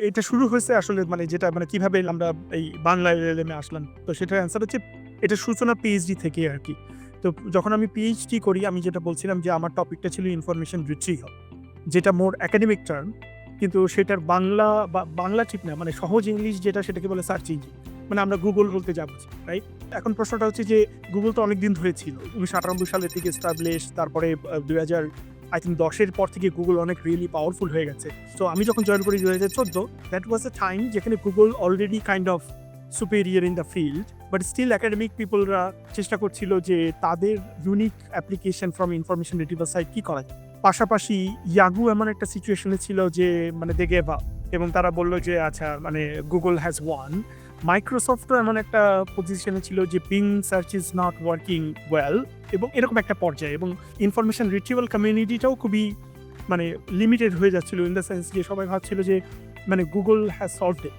এটা শুরু হয়েছে আসলে মানে যেটা মানে কিভাবে আমরা এই বাংলা এলএলএম এ আসলাম। তো সেটার অ্যান্সার হচ্ছে এটার সূচনা পিএইচডি থেকে আরকি। তো যখন আমি পিএইচডি করি আমি যেটা বলছিলাম যে আমার টপিকটা ছিল ইনফরমেশন রিট্রিভাল। যেটা মোর একাডেমিক টার্ম। কিন্তু সেটার বাংলা বা বাংলা ঠিক না মানে সহজ ইংলিশ যেটা সেটাকে বলে সার্চ ইঞ্জিন। মানে আমরা গুগল বলতে যা বুঝি, রাইট? এখন প্রশ্নটা হচ্ছে যে গুগল তো অনেকদিন ধরে ছিল। ১৯৯৮ সালের দিকে এস্টাবলিশ তারপরে ২০০০ আই থিংক ১০ এর পর থেকে গুগল অনেক রিয়েলি পাওয়ারফুল হয়ে গেছে। সো আমি যখন জয়েন করি ২০১৪ দ্যাট ওয়াজ আ টাইম যেখানে Google already kind of superior in the field. But still academic পিপলরা চেষ্টা করছিল যে তাদের unique application from information retrieval site কি করা যায়। পাশাপাশি ইয়াহু এমন একটা সিচুয়েশনে ছিল যে মানে দে গেভ আপ এবং তারা বলল যে আচ্ছা মানে গুগল হ্যাজ ওয়ান। মাইক্রোসফটও এমন একটা পজিশনে ছিল যে being search is not working well এবং এরকম একটা পর্যায়ে এবং ইনফরমেশন রিট্রিভাল কমিউনিটিটাও খুবই মানে লিমিটেড হয়ে যাচ্ছিল ইন দ্য সেন্স যে সবাই ভাবছিল যে মানে গুগল হ্যাজ সলভড ইট।